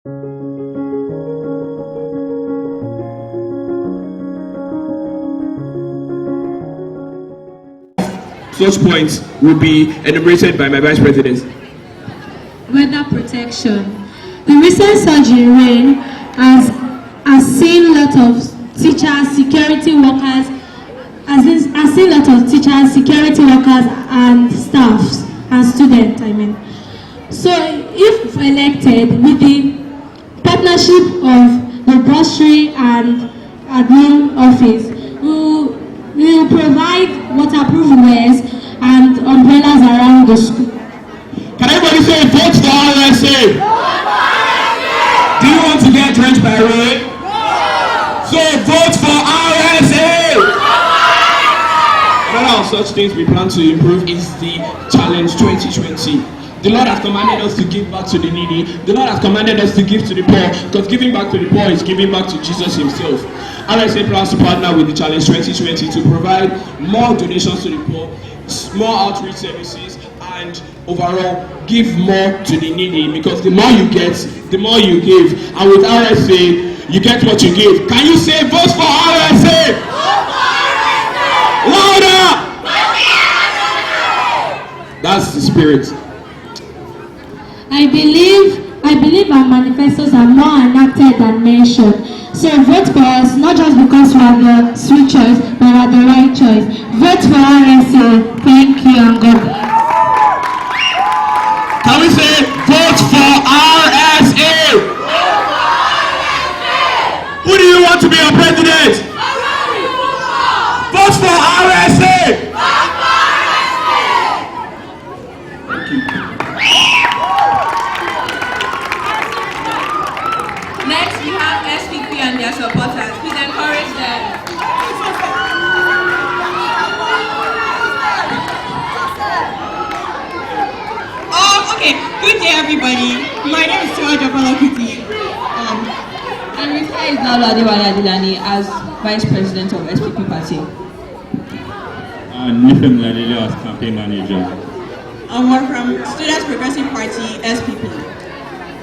Such points will be enumerated by my Vice President. Weather protection. The recent surge in rain has seen a lot of teachers, security workers, and staffs and students. So, if elected, with the partnership of the bursary and admin office, we will provide waterproof wears and umbrellas around the school. Can everybody say vote for RSA? Do you want to get drenched by rain? So vote for RSA! Another of such things we plan to improve is the Challenge 2020. The Lord has commanded us to give back to the needy. The Lord has commanded us to give to the poor, because giving back to the poor is giving back to Jesus himself. RSA plans to partner with the Challenge 2020 to provide more donations to the poor, more outreach services, and overall give more to the needy, because the more you get, the more you give. And with RSA, you get what you give. Can you say vote for RSA? Vote for RSA! Louder! That's the spirit. I believe our manifestos are more enacted than mentioned. So vote for us, not just because we are the sweet choice, but we are the right choice. Vote for RSA. Thank you and God bless. Can we say vote for RSA? Who do you want to be your president? Vote for RSA. Thank you. Next, we have SPP and their supporters. Please encourage them. Okay. Good day, everybody. My name is Tiwa Jabalakuti. And Rita is now Ladewale Adilani as Vice President of SPP Party. And Nifem Ladele as Campaign Manager. And we're from Students Progressive Party, SPP.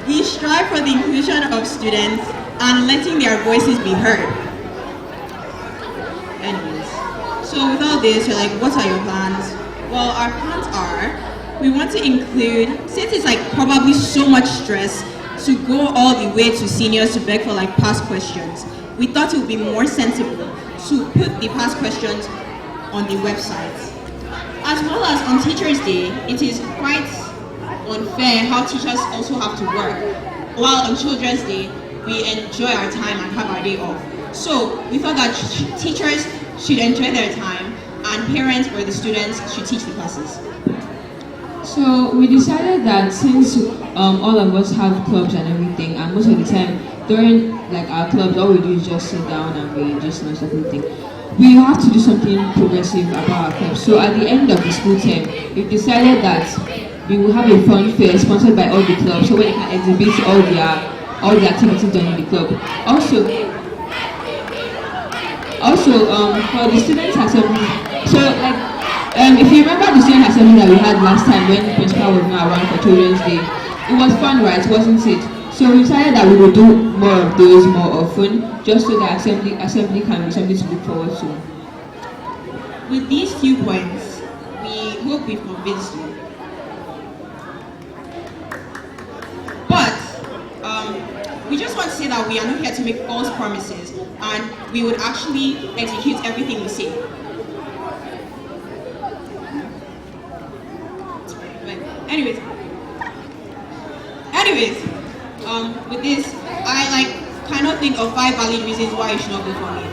We strive for the inclusion of students and letting their voices be heard. Anyways, so with all this, you're like, what are your plans? Well, our plans are, we want to include, since it's like probably so much stress to go all the way to seniors to beg for like past questions, we thought it would be more sensible to put the past questions on the website. As well as on Teachers' Day, it is quite unfair how teachers also have to work, while on Children's Day, we enjoy our time and have our day off. So we thought that teachers should enjoy their time and parents or the students should teach the classes. So we decided that since all of us have clubs and everything, and most of the time during like our clubs, all we do is just sit down and we just know everything. We have to do something progressive about our clubs. So at the end of the school term, we decided that we will have a fun fair sponsored by all the clubs, so where they can exhibit all the activities done in the club. Also, for the students assembly, so like if you remember the student assembly that we had last time when the principal was not around for Children's Day, it was fun, right? Wasn't it? So we decided that we would do more of those more often, just so that assembly can be something to look forward to. With these few points, we hope we've convinced you. But we just want to say that we are not here to make false promises, and we would actually execute everything we say. Anyways, with this, I kind of think of 5 valid reasons why you should not vote for me.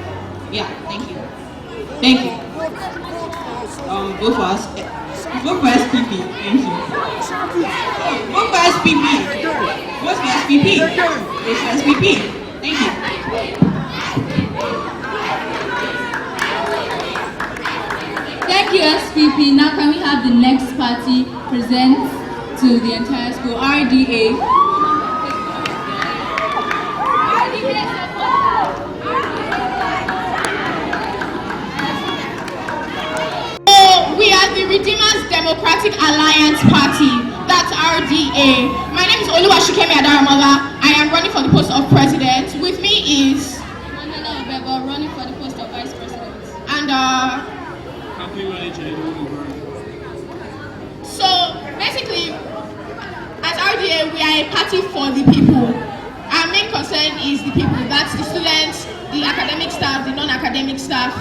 Yeah, thank you. Vote for us. Vote for SPP. Thank you. Vote for SPP. Vote for SPP. Vote for SPP. Thank you. Thank you, SPP. Now can we have the next party present to the entire school? RDA. We are the Redeemers Democratic Alliance Party. That's RDA. My name is Oluwashikemi Adaramola. I am running post of president. With me is running for the post of vice president. And Campaign manager. so basically, as RDA, we are a party for the people. Our main concern is the people. That's the students, the academic staff, the non-academic staff,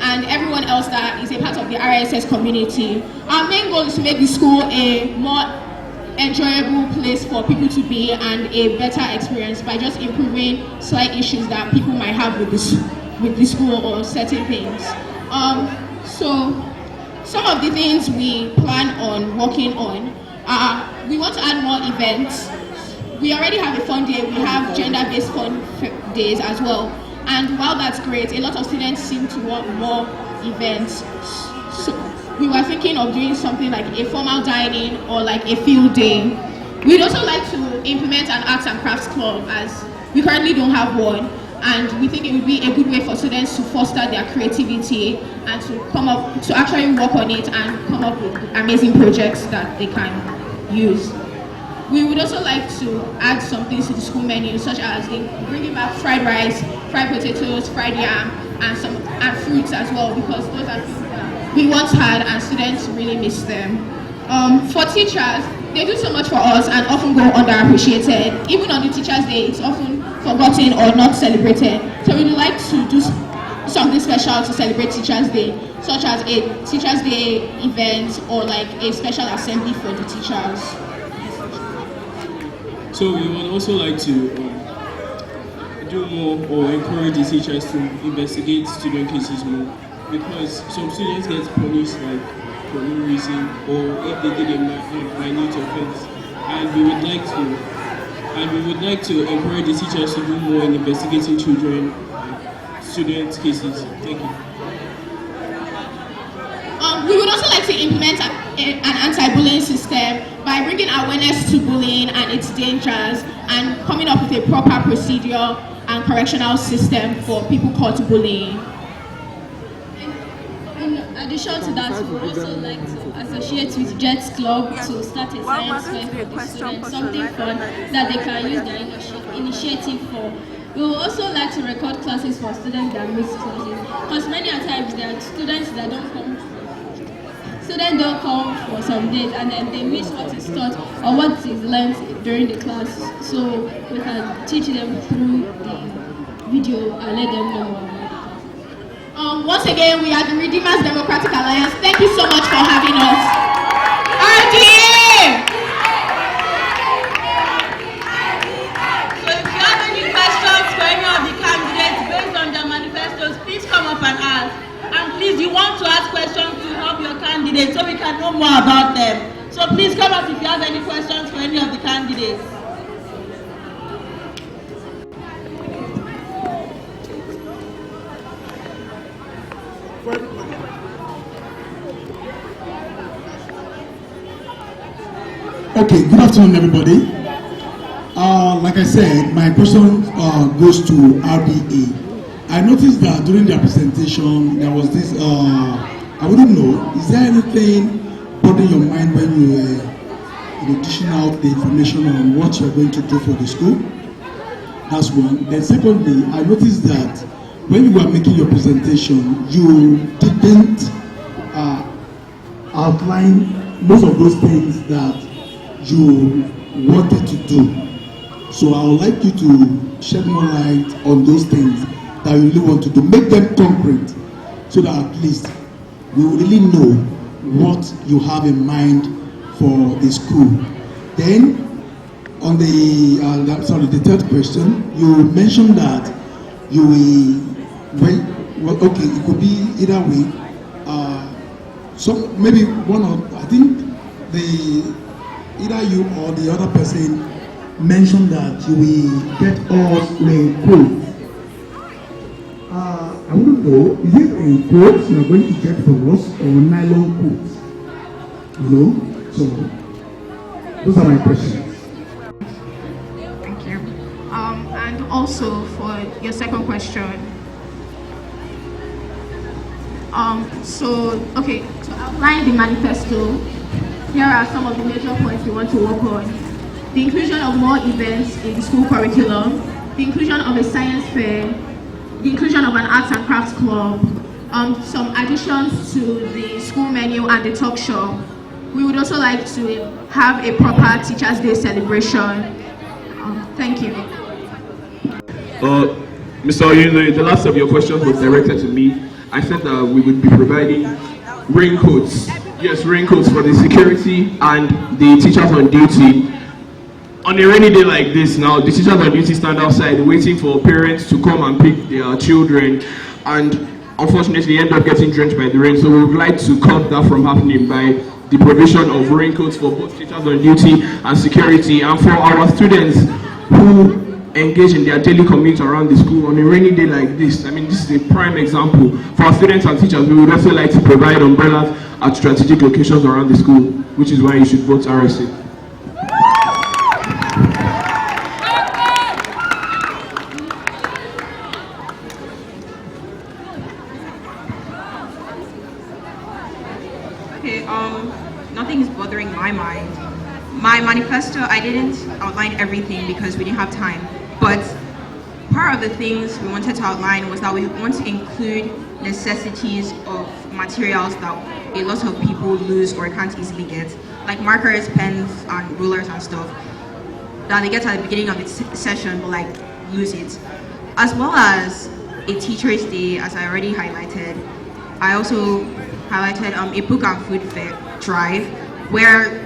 and everyone else that is a part of the RSS community. Our main goal is to make the school a more enjoyable place for people to be and a better experience by just improving slight issues that people might have with the school or certain things. So some of the things we plan on working on are, we want to add more events. We already have a fun day. We have gender-based fun days as well. And while that's great, a lot of students seem to want more events. So we were thinking of doing something like a formal dining or like a field day. We'd also like to implement an arts and crafts club, as we currently don't have one. And we think it would be a good way for students to foster their creativity and to actually work on it and come up with amazing projects that they can use. We would also like to add some things to the school menu, such as bringing back fried rice, fried potatoes, fried yam, and fruits as well, because those are things that we once had and students really miss them. For teachers, they do so much for us and often go underappreciated. Even on the Teachers' Day, it's often forgotten or not celebrated. So we would like to do something special to celebrate Teachers' Day, such as a Teachers' Day event or like a special assembly for the teachers. So we would also like to do more or encourage the teachers to investigate student cases more, because some students get punished like for no reason, or if they did a minute offense, and we would like to encourage the teachers to do more in investigating children student cases. Thank you. We would also like to implement an anti-bullying system by bringing awareness to bullying and its dangers and coming up with a proper procedure and correctional system for people caught bullying. In addition to that, we would also like to associate with Jets Club to start a science fair for the students, something fun that they can use their initiative for. We would also like to record classes for students that miss classes, because many a times there are students that don't come for some days and then they miss what is taught or what is learned during the class, so we can teach them through the video and let them know about it. Once again, we are the Redeemers Democratic Alliance. Thank you so much for having us. RDA! So if you have any questions for any of the candidates based on their manifestos, please come up and ask. And please, you want to ask questions to help your candidates so we can know more about them. So please come up if you have any questions for any of the candidates. Okay, good afternoon, everybody. Like I said, my question goes to RBA. I noticed that during their presentation, there was this, I wouldn't know, is there anything bothering your mind when you were dishing out the information on what you're going to do for the school? That's one. Then secondly, I noticed that when you were making your presentation, you didn't outline most of those things that you wanted to do. So I would like you to shed more light on those things that you really want to do. Make them concrete so that at least we will really know what you have in mind for the school. Then on the third question, you mentioned that you will, okay, it could be either way. So maybe one of, I think either you or the other person mentioned that you will get us a quote. I wouldn't know, is it a quote you are going to get from us or nylon quotes? You know? So, those are my questions. Thank you. And also for your second question. Okay, to outline the manifesto, here are some of the major points we want to work on. The inclusion of more events in the school curriculum, the inclusion of a science fair, the inclusion of an arts and crafts club, some additions to the school menu and the talk show. We would also like to have a proper Teachers' Day celebration. Thank you. Mr. Oyinlo, the last of your questions was directed to me. I said that we would be providing raincoats. Yes, raincoats for the security and the teachers on duty. On a rainy day like this now, the teachers on duty stand outside waiting for parents to come and pick their children, and unfortunately end up getting drenched by the rain. So we would like to cut that from happening by the provision of raincoats for both teachers on duty and security, and for our students who engage in their daily commute around the school on a rainy day like this. I mean, this is a prime example. For our students and teachers, we would also like to provide umbrellas at strategic locations around the school, which is why you should vote RSA. Okay, nothing is bothering my mind. My manifesto, I didn't outline everything because we didn't have time, but part of the things we wanted to outline was that we want to include necessities of materials that a lot of people lose or can't easily get, like markers, pens, and rulers and stuff, that they get at the beginning of the session but like lose it. As well as a Teachers' Day, as I already highlighted. I also highlighted a book and food fair drive, where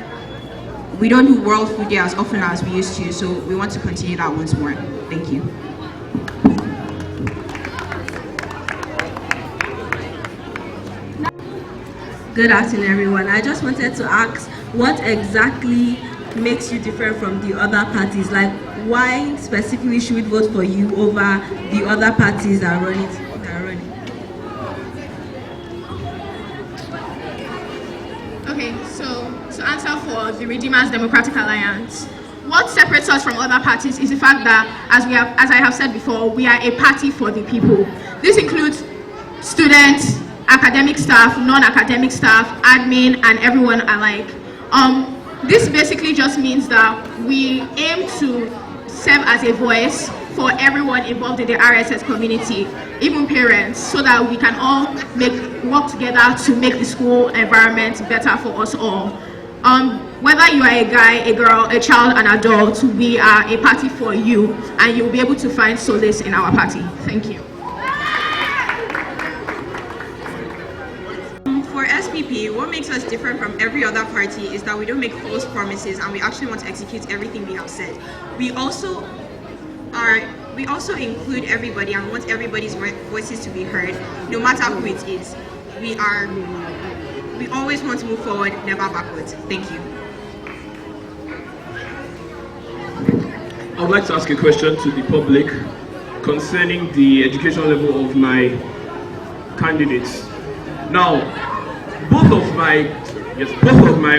we don't do World Food Day as often as we used to, so we want to continue that once more. Thank you. Good afternoon, everyone. I just wanted to ask, what exactly makes you different from the other parties? Like, why specifically should we vote for you over the other parties that are running? Okay, so to answer for the Redeemers Democratic Alliance, what separates us from other parties is the fact that, as I have said before, we are a party for the people. This includes students, academic staff, non-academic staff, admin, and everyone alike. This basically just means that we aim to serve as a voice for everyone involved in the RSS community, even parents, so that we can all work together to make the school environment better for us all. Whether you are a guy, a girl, a child, an adult, we are a party for you, and you'll be able to find solace in our party. Thank you. For SPP, what makes us different from every other party is that we don't make false promises and we actually want to execute everything we have said. We also include everybody and want everybody's voices to be heard, no matter who it is. We always want to move forward, never backwards. Thank you. I would like to ask a question to the public concerning the education level of my candidates. Now, both of my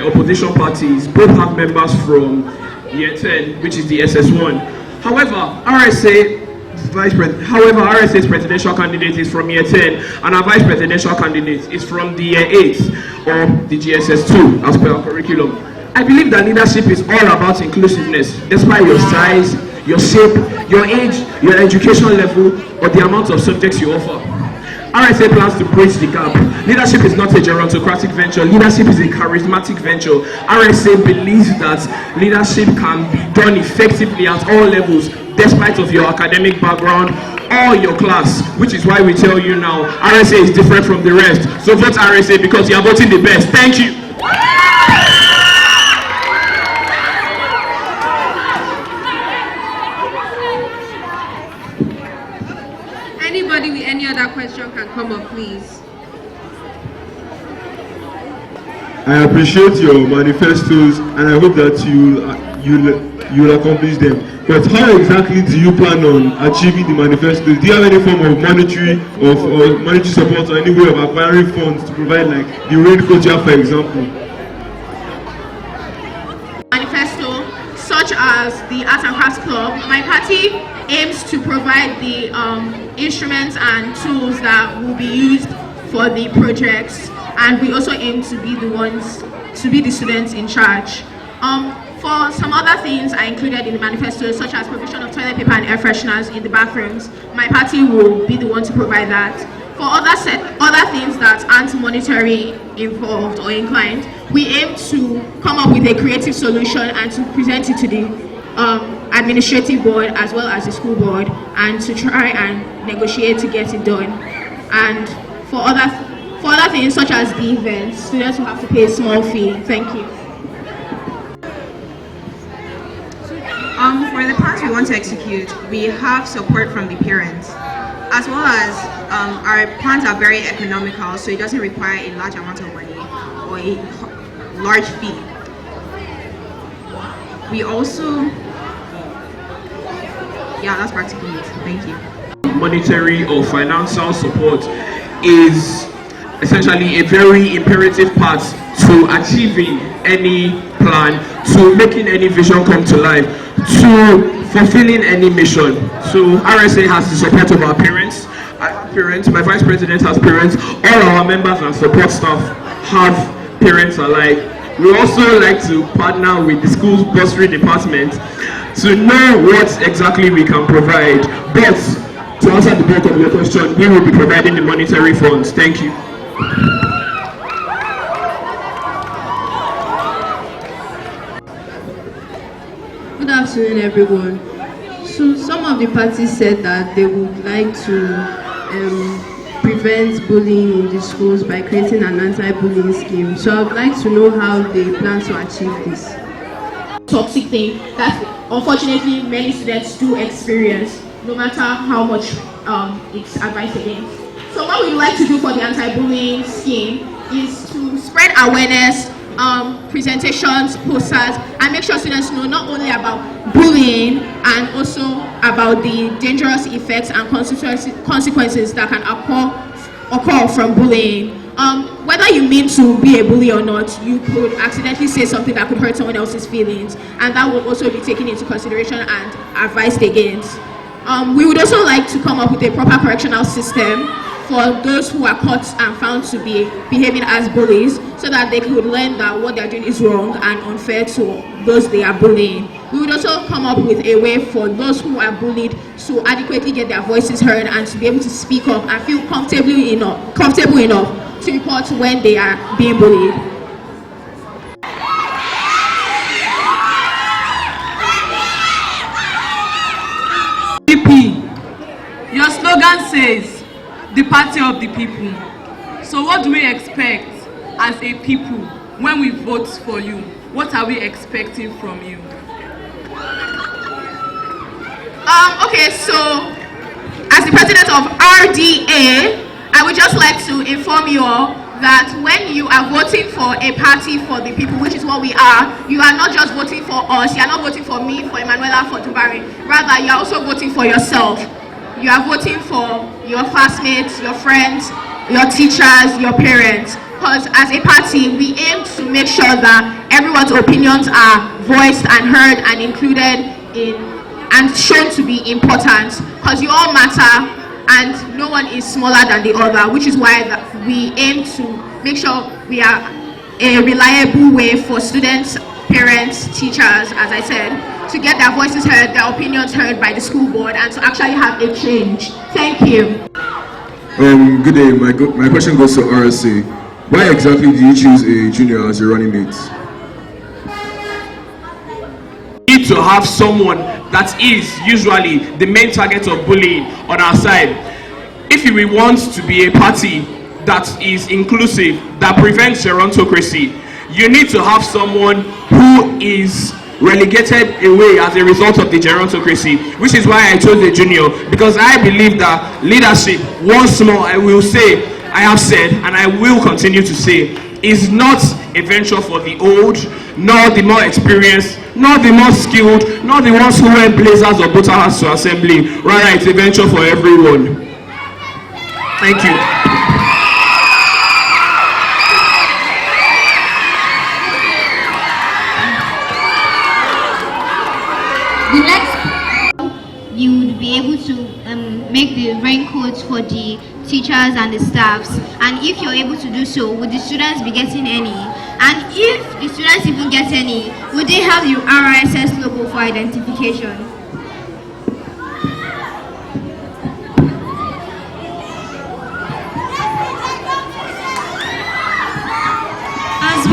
opposition parties both have members from year 10, which is the SS1. However, RSA's presidential candidate is from year 10, and our vice presidential candidate is from the year 8 or the GSS2 as per our curriculum. I believe that leadership is all about inclusiveness, despite your size, your shape, your age, your education level, or the amount of subjects you offer. RSA plans to bridge the gap. Leadership is not a gerontocratic venture. Leadership is a charismatic venture. RSA believes that leadership can be done effectively at all levels, despite of your academic background or your class, which is why we tell you now, RSA is different from the rest. So vote RSA because you are voting the best. Thank you. Anybody with any other question can come up, please. I appreciate your manifestos and I hope that you'll accomplish them. But how exactly do you plan on achieving the manifestos? Do you have any form of monetary support or any way of acquiring funds to provide, like the raincoat you have, for example? Manifesto, such as the Arts and Crafts Club, my party aims to provide the instruments and tools that will be used for the projects, and we also aim to be the students in charge. For some other things are included in the manifesto, such as provision of toilet paper and air fresheners in the bathrooms. My party will be the one to provide that. For other things that aren't monetary involved or inclined, we aim to come up with a creative solution and to present it to the administrative board as well as the school board, and to try and negotiate to get it done. And for other things such as the events, students will have to pay a small fee. Thank you. For the plans we want to execute, we have support from the parents, as well as our plans are very economical, so it doesn't require a large amount of money or a large fee. We also, that's practically it. Thank you. Monetary or financial support is essentially a very imperative part to achieving any plan, to making any vision come to life, to fulfilling any mission. So RSA has the support of our parents. My vice president has parents. All our members and support staff have parents alike. We also like to partner with the school's bursary department to know what exactly we can provide. But to answer the bulk of your question, we will be providing the monetary funds. Thank you. Good afternoon, everyone. So some of the parties said that they would like to prevent bullying in the schools by creating an anti-bullying scheme. So I would like to know how they plan to achieve this. Toxic thing that unfortunately many students do experience, no matter how much it's advised against. So what we would like to do for the anti-bullying scheme is to spread awareness, presentations, posters, and make sure students know not only about bullying and also about the dangerous effects and consequences that can occur from bullying. Whether you mean to be a bully or not, you could accidentally say something that could hurt someone else's feelings, and that will also be taken into consideration and advised against. We would also like to come up with a proper correctional system for those who are caught and found to be behaving as bullies, so that they could learn that what they're doing is wrong and unfair to those they are bullying. We would also come up with a way for those who are bullied to adequately get their voices heard and to be able to speak up and feel comfortable enough to report when they are being bullied. Your slogan says, the party of the people. So what do we expect as a people when we vote for you? What are we expecting from you? Okay, so as the president of RDA, I would just like to inform you all that when you are voting for a party for the people, which is what we are not just voting for us, you are not voting for me, for Emanuela, for Dubari. Rather, you are also voting for yourself. You are voting for your classmates, your friends, your teachers, your parents. Because as a party, we aim to make sure that everyone's opinions are voiced and heard and included in and shown to be important. Because you all matter and no one is smaller than the other, which is why we aim to make sure we are a reliable way for students, parents, teachers, as I said, to get their voices heard, their opinions heard by the school board, and to actually have a change. Thank you. Good day. My question goes to RSA. Why exactly do you choose a junior as your running mate? We need to have someone that is usually the main target of bullying on our side. If we want to be a party that is inclusive, that prevents gerontocracy, you need to have someone who is relegated away as a result of the gerontocracy, which is why I chose the junior, because I believe that leadership, once more I will say, I have said and I will continue to say, is not a venture for the old, nor the more experienced, nor the more skilled, nor the ones who wear blazers or butter hats to assembly. Rather, it's a venture for everyone. Thank you. The next, you would be able to make the raincoats for the teachers and the staffs, and if you're able to do so, would the students be getting any? And if the students even get any, would they have the RISS logo for identification? As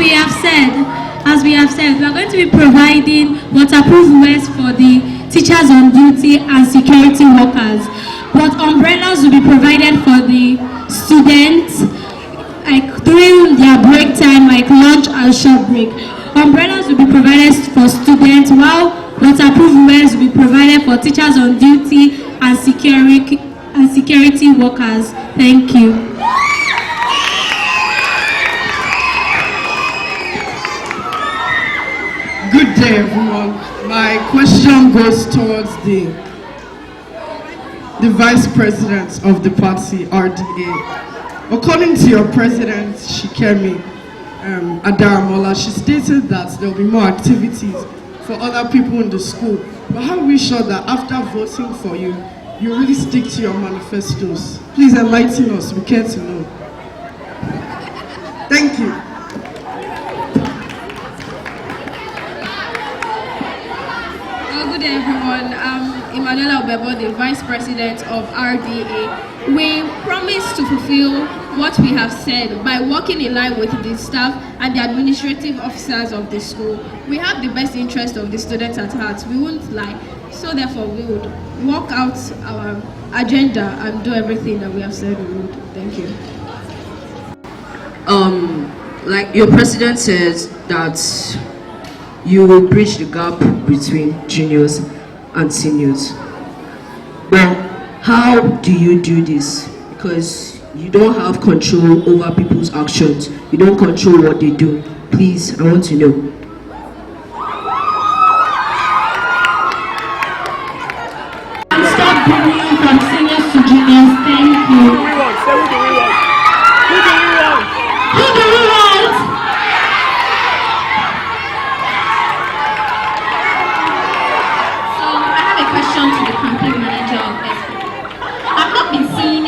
we have said, we are going to be providing waterproof vests for the teachers on duty and security workers. But umbrellas will be provided for the students, like during their break time, like lunch and short break. Umbrellas will be provided for students, while waterproof vests will be provided for teachers on duty and security workers. Thank you. Good day, everyone. My question goes towards the Vice President of the party, RDA. According to your President, Shikemi Adaramola, she stated that there will be more activities for other people in the school. But how are we sure that after voting for you, you really stick to your manifestos? Please enlighten us. We care to know. Thank you. Good day, everyone. I'm Emanuela Obebo, the Vice President of RDA. We promise to fulfill what we have said by working in line with the staff and the administrative officers of the school. We have the best interest of the students at heart. We won't lie. So therefore, we would work out our agenda and do everything that we have said we would. Thank you. Like your president says that you will bridge the gap between juniors and seniors. Well, how do you do this? Because you don't have control over people's actions. You don't control what they do. Please, I want to know. Stop bullying from seniors to juniors. Thank you.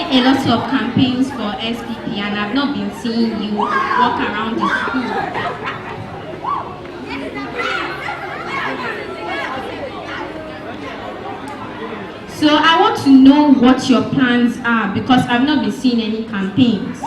A lot of campaigns for SPP, and I've not been seeing you walk around the school. So I want to know what your plans are, because I've not been seeing any campaigns.